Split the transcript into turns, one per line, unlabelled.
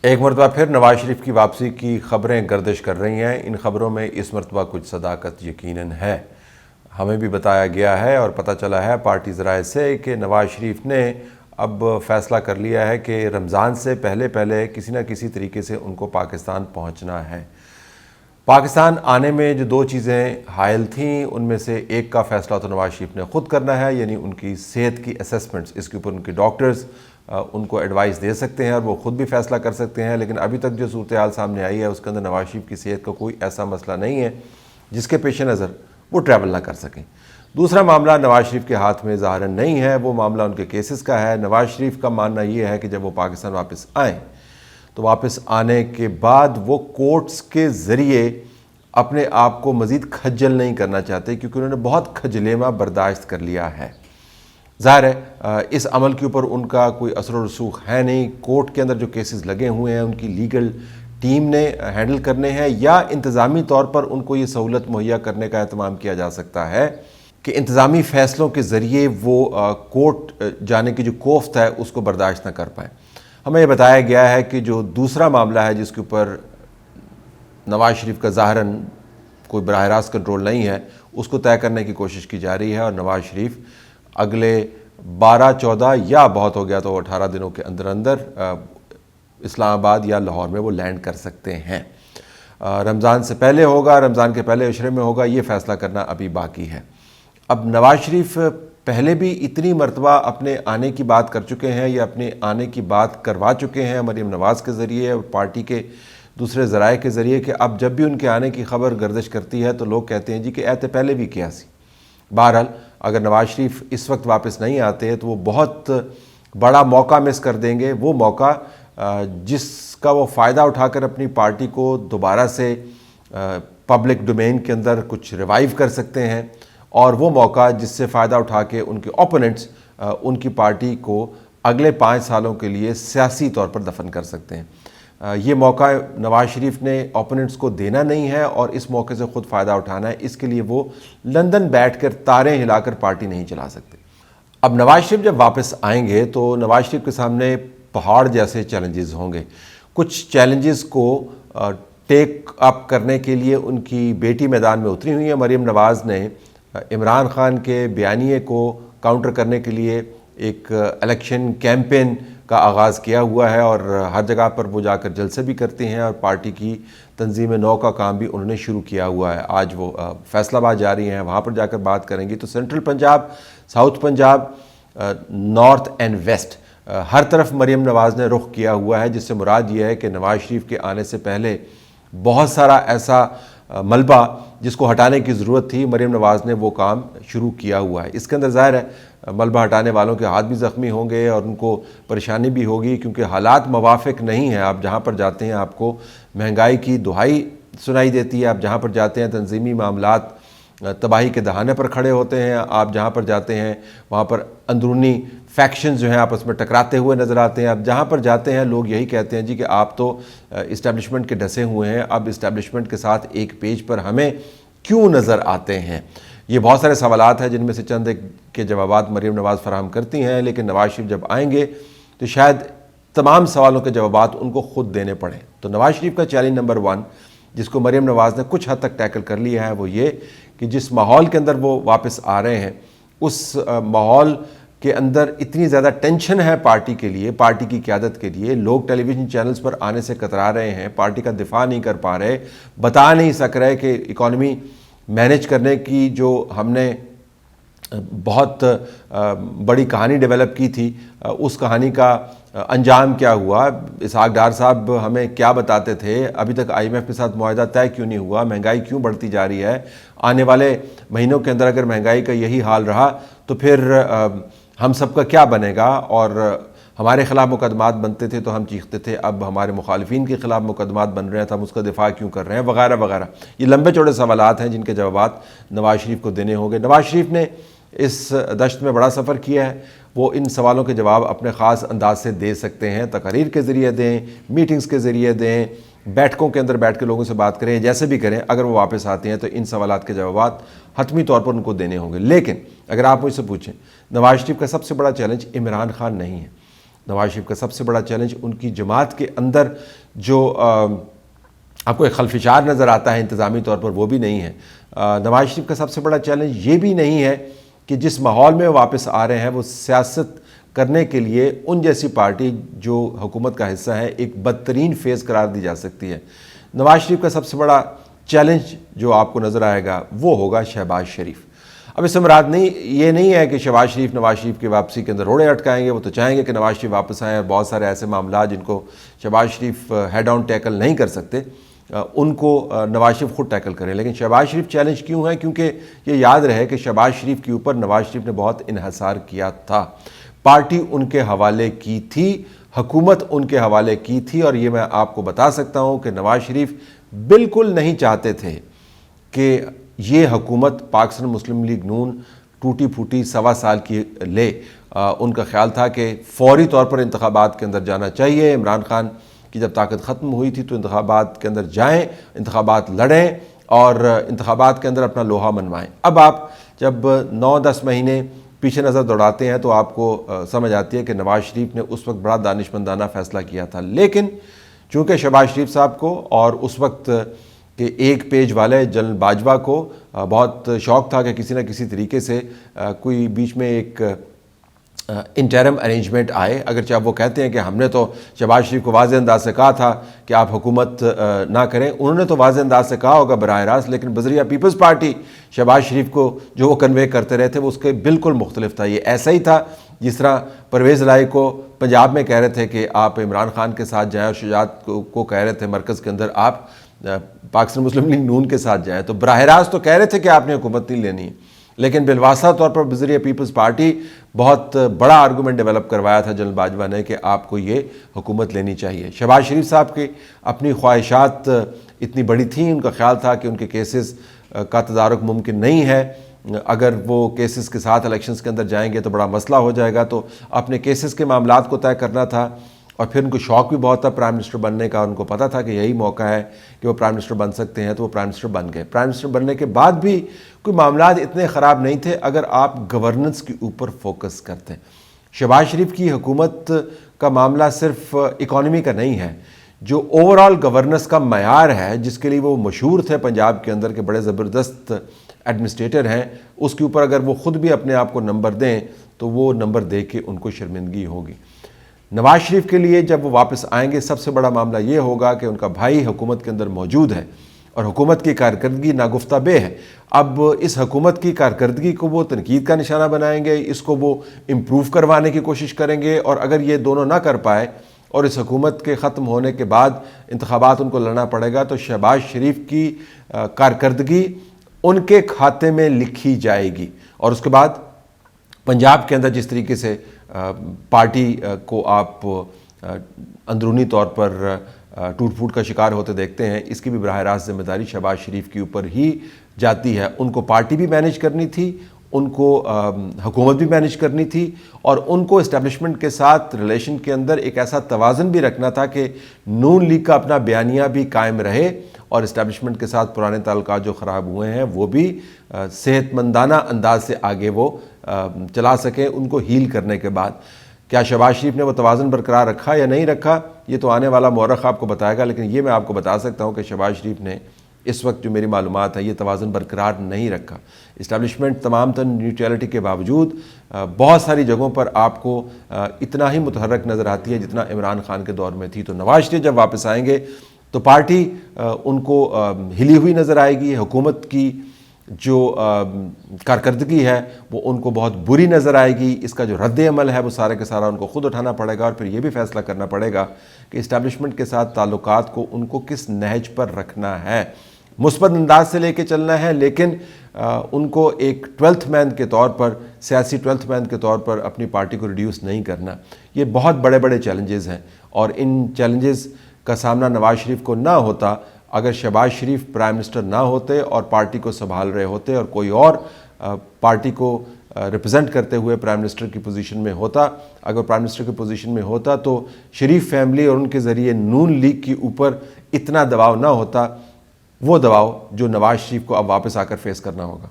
ایک مرتبہ پھر نواز شریف کی واپسی کی خبریں گردش کر رہی ہیں۔ ان خبروں میں اس مرتبہ کچھ صداقت یقیناً ہے۔ ہمیں بھی بتایا گیا ہے اور پتہ چلا ہے پارٹی ذرائع سے کہ نواز شریف نے اب فیصلہ کر لیا ہے کہ رمضان سے پہلے کسی نہ کسی طریقے سے ان کو پاکستان پہنچنا ہے۔ پاکستان آنے میں جو دو چیزیں حائل تھیں ان میں سے ایک کا فیصلہ تو نواز شریف نے خود کرنا ہے، یعنی ان کی صحت کی اسیسمنٹس، اس کے اوپر ان کے ڈاکٹرز ان کو ایڈوائز دے سکتے ہیں اور وہ خود بھی فیصلہ کر سکتے ہیں، لیکن ابھی تک جو صورتحال سامنے آئی ہے اس کے اندر نواز شریف کی صحت کا کوئی ایسا مسئلہ نہیں ہے جس کے پیش نظر وہ ٹریول نہ کر سکیں۔ دوسرا معاملہ نواز شریف کے ہاتھ میں ظاہراً نہیں ہے، وہ معاملہ ان کے کیسز کا ہے۔ نواز شریف کا ماننا یہ ہے کہ جب وہ پاکستان واپس آئیں تو واپس آنے کے بعد وہ کورٹس کے ذریعے اپنے آپ کو مزید کھجل نہیں کرنا چاہتے، کیونکہ انہوں نے بہت کھجلیواں برداشت کر لیا ہے۔ ظاہر ہے اس عمل کے اوپر ان کا کوئی اثر و رسوخ ہے نہیں۔ کورٹ کے اندر جو کیسز لگے ہوئے ہیں ان کی لیگل ٹیم نے ہینڈل کرنے ہیں، یا انتظامی طور پر ان کو یہ سہولت مہیا کرنے کا اہتمام کیا جا سکتا ہے کہ انتظامی فیصلوں کے ذریعے وہ کورٹ جانے کی جو کوفت ہے اس کو برداشت نہ کر پائیں۔ ہمیں یہ بتایا گیا ہے کہ جو دوسرا معاملہ ہے جس کے اوپر نواز شریف کا ظاہراً کوئی براہ راست کنٹرول نہیں ہے، اس کو طے کرنے کی کوشش کی جا رہی ہے، اور نواز شریف اگلے 12-14 یا بہت ہو گیا تو 18 دنوں کے اندر اسلام آباد یا لاہور میں وہ لینڈ کر سکتے ہیں۔ رمضان سے پہلے ہوگا، رمضان کے پہلے عشرے میں ہوگا، یہ فیصلہ کرنا ابھی باقی ہے۔ اب نواز شریف پہلے بھی اتنی مرتبہ اپنے آنے کی بات کر چکے ہیں یا اپنے آنے کی بات کروا چکے ہیں مریم نواز کے ذریعے اور پارٹی کے دوسرے ذرائع کے ذریعے، کہ اب جب بھی ان کے آنے کی خبر گردش کرتی ہے تو لوگ کہتے ہیں جی کہ ایتے پہلے بھی کیا سی۔ بہرحال اگر نواز شریف اس وقت واپس نہیں آتے تو وہ بہت بڑا موقع مس کر دیں گے، وہ موقع جس کا وہ فائدہ اٹھا کر اپنی پارٹی کو دوبارہ سے پبلک ڈومین کے اندر کچھ ریوائیو کر سکتے ہیں، اور وہ موقع جس سے فائدہ اٹھا کے ان کے اوپوننٹس ان کی پارٹی کو اگلے 5 سالوں کے لیے سیاسی طور پر دفن کر سکتے ہیں۔ یہ موقع نواز شریف نے اوپوننٹس کو دینا نہیں ہے اور اس موقع سے خود فائدہ اٹھانا ہے، اس کے لیے وہ لندن بیٹھ کر تاریں ہلا کر پارٹی نہیں چلا سکتے۔ اب نواز شریف جب واپس آئیں گے تو نواز شریف کے سامنے پہاڑ جیسے چیلنجز ہوں گے۔ کچھ چیلنجز کو ٹیک اپ کرنے کے لیے ان کی بیٹی میدان میں اتری ہوئی ہے۔ مریم نواز نے عمران خان کے بیانیے کو کاؤنٹر کرنے کے لیے ایک الیکشن کیمپین کا آغاز کیا ہوا ہے، اور ہر جگہ پر وہ جا کر جلسے بھی کرتے ہیں، اور پارٹی کی تنظیم نو کا کام بھی انہوں نے شروع کیا ہوا ہے۔ آج وہ فیصل آباد جا رہی ہیں، وہاں پر جا کر بات کریں گی۔ تو central Punjab, south Punjab, north and west, ہر طرف مریم نواز نے رخ کیا ہوا ہے، جس سے مراد یہ ہے کہ نواز شریف کے آنے سے پہلے بہت سارا ایسا ملبہ جس کو ہٹانے کی ضرورت تھی، مریم نواز نے وہ کام شروع کیا ہوا ہے۔ اس کے اندر ظاہر ہے ملبہ ہٹانے والوں کے ہاتھ بھی زخمی ہوں گے اور ان کو پریشانی بھی ہوگی، کیونکہ حالات موافق نہیں ہیں۔ آپ جہاں پر جاتے ہیں آپ کو مہنگائی کی دہائی سنائی دیتی ہے، آپ جہاں پر جاتے ہیں تنظیمی معاملات تباہی کے دہانے پر کھڑے ہوتے ہیں، آپ جہاں پر جاتے ہیں وہاں پر اندرونی فیکشنز جو ہیں آپس میں ٹکراتے ہوئے نظر آتے ہیں۔ اب جہاں پر جاتے ہیں لوگ یہی کہتے ہیں جی کہ آپ تو اسٹیبلشمنٹ کے ڈھسے ہوئے ہیں، اب اسٹیبلشمنٹ کے ساتھ ایک پیج پر ہمیں کیوں نظر آتے ہیں؟ یہ بہت سارے سوالات ہیں جن میں سے چند ایک کے جوابات مریم نواز فراہم کرتی ہیں، لیکن نواز شریف جب آئیں گے تو شاید تمام سوالوں کے جوابات ان کو خود دینے پڑیں۔ تو نواز شریف کا چیلنج نمبر 1 جس کو مریم نواز نے کچھ حد تک ٹیکل کر لیا ہے وہ یہ کہ جس ماحول کے اندر وہ واپس آ رہے ہیں اس ماحول کے اندر اتنی زیادہ ٹینشن ہے پارٹی کے لیے، پارٹی کی قیادت کے لیے، لوگ ٹیلی ویژن چینلز پر آنے سے کترا رہے ہیں، پارٹی کا دفاع نہیں کر پا رہے، بتا نہیں سک رہے کہ اکانومی مینیج کرنے کی جو ہم نے بہت بڑی کہانی ڈیولپ کی تھی، اس کہانی کا انجام کیا ہوا؟ اسحاق ڈار صاحب ہمیں کیا بتاتے تھے؟ ابھی تک آئی ایم ایف کے ساتھ معاہدہ طے کیوں نہیں ہوا؟ مہنگائی کیوں بڑھتی جا رہی ہے؟ آنے والے مہینوں کے اندر اگر مہنگائی کا یہی حال رہا تو پھر ہم سب کا کیا بنے گا؟ اور ہمارے خلاف مقدمات بنتے تھے تو ہم چیختے تھے، اب ہمارے مخالفین کے خلاف مقدمات بن رہے ہیں تو ہم اس کا دفاع کیوں کر رہے ہیں، وغیرہ وغیرہ۔ یہ لمبے چوڑے سوالات ہیں جن کے جوابات نواز شریف کو دینے ہوں گے۔ نواز شریف نے اس دشت میں بڑا سفر کیا ہے، وہ ان سوالوں کے جواب اپنے خاص انداز سے دے سکتے ہیں، تقاریر کے ذریعے دیں، میٹنگز کے ذریعے دیں، بیٹھکوں کے اندر بیٹھ کے لوگوں سے بات کریں، جیسے بھی کریں۔ اگر وہ واپس آتے ہیں تو ان سوالات کے جوابات حتمی طور پر ان کو دینے ہوں گے۔ لیکن اگر آپ مجھ سے پوچھیں، نواز شریف کا سب سے بڑا چیلنج عمران خان نہیں ہے۔ نواز شریف کا سب سے بڑا چیلنج ان کی جماعت کے اندر جو آپ کو ایک خلفشار نظر آتا ہے انتظامی طور پر، وہ بھی نہیں ہے۔ نواز شریف کا سب سے بڑا چیلنج یہ بھی نہیں ہے کہ جس ماحول میں واپس آ رہے ہیں وہ سیاست کرنے کے لیے ان جیسی پارٹی جو حکومت کا حصہ ہے ایک بدترین فیز قرار دی جا سکتی ہے۔ نواز شریف کا سب سے بڑا چیلنج جو آپ کو نظر آئے گا وہ ہوگا شہباز شریف۔ اب اس سے مراد یہ نہیں ہے کہ نواز شریف کی واپسی کے اندر روڑے اٹکائیں گے، وہ تو چاہیں گے کہ نواز شریف واپس آئیں، اور بہت سارے ایسے معاملات جن کو شہباز شریف ہیڈ آن ٹیکل نہیں کر سکتے ان کو نواز شریف خود ٹیکل کریں۔ لیکن شہباز شریف چیلنج کیوں ہے؟ کیونکہ یہ یاد رہے کہ شہباز شریف کے اوپر نواز شریف نے بہت انحصار کیا تھا، پارٹی ان کے حوالے کی تھی، حکومت ان کے حوالے کی تھی، اور یہ میں آپ کو بتا سکتا ہوں کہ نواز شریف بالکل نہیں چاہتے تھے کہ یہ حکومت پاکستان مسلم لیگ نون ٹوٹی پھوٹی 1.25 سال کی لے۔ ان کا خیال تھا کہ فوری طور پر انتخابات کے اندر جانا چاہیے۔ عمران خان کی جب طاقت ختم ہوئی تھی تو انتخابات کے اندر جائیں، انتخابات لڑیں اور انتخابات کے اندر اپنا لوہا منوائیں۔ اب آپ جب 9-10 مہینے پیچھے نظر دوڑاتے ہیں تو آپ کو سمجھ آتی ہے کہ نواز شریف نے اس وقت بڑا دانشمندانہ فیصلہ کیا تھا، لیکن چونکہ شہباز شریف صاحب کو اور اس وقت کے ایک پیج والے جنرل باجوہ کو بہت شوق تھا کہ کسی نہ کسی طریقے سے کوئی بیچ میں ایک انٹرم ارینجمنٹ آئے، اگرچہ وہ کہتے ہیں کہ ہم نے تو شہباز شریف کو واضح انداز سے کہا تھا کہ آپ حکومت نہ کریں، انہوں نے تو واضح انداز سے کہا ہوگا براہ راست، لیکن بذریعہ پیپلز پارٹی شہباز شریف کو جو وہ کنوے کرتے رہے تھے وہ اس کے بالکل مختلف تھا۔ یہ ایسا ہی تھا جس طرح پرویز الہی کو پنجاب میں کہہ رہے تھے کہ آپ عمران خان کے ساتھ جائیں، اور شجاعت کو کہہ رہے تھے مرکز کے اندر آپ پاکستان مسلم لیگ نون کے ساتھ جائیں، تو براہ راست تو کہہ رہے تھے کہ آپ نے حکومت نہیں لینی ہے، لیکن بالواسطہ طور پر بذریعہ پیپلز پارٹی بہت بڑا آرگومنٹ ڈیولپ کروایا تھا جنرل باجوہ نے کہ آپ کو یہ حکومت لینی چاہیے۔ شہباز شریف صاحب کی اپنی خواہشات اتنی بڑی تھیں، ان کا خیال تھا کہ ان کے کیسز کا تدارک ممکن نہیں ہے، اگر وہ کیسز کے ساتھ الیکشنز کے اندر جائیں گے تو بڑا مسئلہ ہو جائے گا، تو اپنے کیسز کے معاملات کو طے کرنا تھا، اور پھر ان کو شوق بھی بہت تھا پرائم منسٹر بننے کا، ان کو پتہ تھا کہ یہی موقع ہے کہ وہ پرائم منسٹر بن سکتے ہیں، تو وہ پرائم منسٹر بن گئے۔ پرائم منسٹر بننے کے بعد بھی کوئی معاملات اتنے خراب نہیں تھے اگر آپ گورننس کے اوپر فوکس کرتے۔ شہباز شریف کی حکومت کا معاملہ صرف اکانومی کا نہیں ہے، جو اوور آل گورننس کا معیار ہے جس کے لیے وہ مشہور تھے پنجاب کے اندر کہ بڑے زبردست ایڈمنسٹریٹر ہیں، اس کے اوپر اگر وہ خود بھی اپنے آپ کو نمبر دیں تو وہ نمبر دے کے ان کو شرمندگی ہوگی۔ نواز شریف کے لیے جب وہ واپس آئیں گے سب سے بڑا معاملہ یہ ہوگا کہ ان کا بھائی حکومت کے اندر موجود ہے اور حکومت کی کارکردگی ناگفتہ بے ہے۔ اب اس حکومت کی کارکردگی کو وہ تنقید کا نشانہ بنائیں گے، اس کو وہ امپروو کروانے کی کوشش کریں گے، اور اگر یہ دونوں نہ کر پائے اور اس حکومت کے ختم ہونے کے بعد انتخابات ان کو لڑنا پڑے گا تو شہباز شریف کی کارکردگی ان کے کھاتے میں لکھی جائے گی، اور اس کے بعد پنجاب کے اندر جس طریقے سے پارٹی کو آپ اندرونی طور پر ٹوٹ پھوٹ کا شکار ہوتے دیکھتے ہیں، اس کی بھی براہ راست ذمہ داری شہباز شریف کے اوپر ہی جاتی ہے۔ ان کو پارٹی بھی مینیج کرنی تھی، ان کو حکومت بھی مینیج کرنی تھی، اور ان کو اسٹیبلشمنٹ کے ساتھ ریلیشن کے اندر ایک ایسا توازن بھی رکھنا تھا کہ نون لیگ کا اپنا بیانیہ بھی قائم رہے اور اسٹیبلشمنٹ کے ساتھ پرانے تعلقات جو خراب ہوئے ہیں وہ بھی صحت مندانہ انداز سے آگے وہ چلا سکیں ان کو ہیل کرنے کے بعد۔ کیا شہباز شریف نے وہ توازن برقرار رکھا یا نہیں رکھا یہ تو آنے والا مورخ آپ کو بتائے گا، لیکن یہ میں آپ کو بتا سکتا ہوں کہ شہباز شریف نے اس وقت جو میری معلومات ہے یہ توازن برقرار نہیں رکھا۔ اسٹیبلشمنٹ تمام تر نیوٹرلٹی کے باوجود بہت ساری جگہوں پر آپ کو اتنا ہی متحرک نظر آتی ہے جتنا عمران خان کے دور میں تھی۔ تو نواز شریف جب واپس آئیں گے تو پارٹی ان کو ہلی ہوئی نظر آئے گی، حکومت کی جو کارکردگی ہے وہ ان کو بہت بری نظر آئے گی، اس کا جو رد عمل ہے وہ سارے کے سارا ان کو خود اٹھانا پڑے گا، اور پھر یہ بھی فیصلہ کرنا پڑے گا کہ اسٹیبلشمنٹ کے ساتھ تعلقات کو ان کو کس نہج پر رکھنا ہے۔ مثبت انداز سے لے کے چلنا ہے، لیکن ان کو ایک 12th مین کے طور پر، سیاسی 12th مین کے طور پر اپنی پارٹی کو ریڈیوس نہیں کرنا۔ یہ بہت بڑے بڑے چیلنجز ہیں، اور ان چیلنجز کا سامنا نواز شریف کو نہ ہوتا اگر شہباز شریف پرائم منسٹر نہ ہوتے اور پارٹی کو سنبھال رہے ہوتے اور کوئی اور پارٹی کو ریپرزینٹ کرتے ہوئے پرائم منسٹر کی پوزیشن میں ہوتا۔ اگر پرائم منسٹر کی پوزیشن میں ہوتا تو شریف فیملی اور ان کے ذریعے نون لیگ کے اوپر اتنا دباؤ نہ ہوتا، وہ دباؤ جو نواز شریف کو اب واپس آ کر فیس کرنا ہوگا۔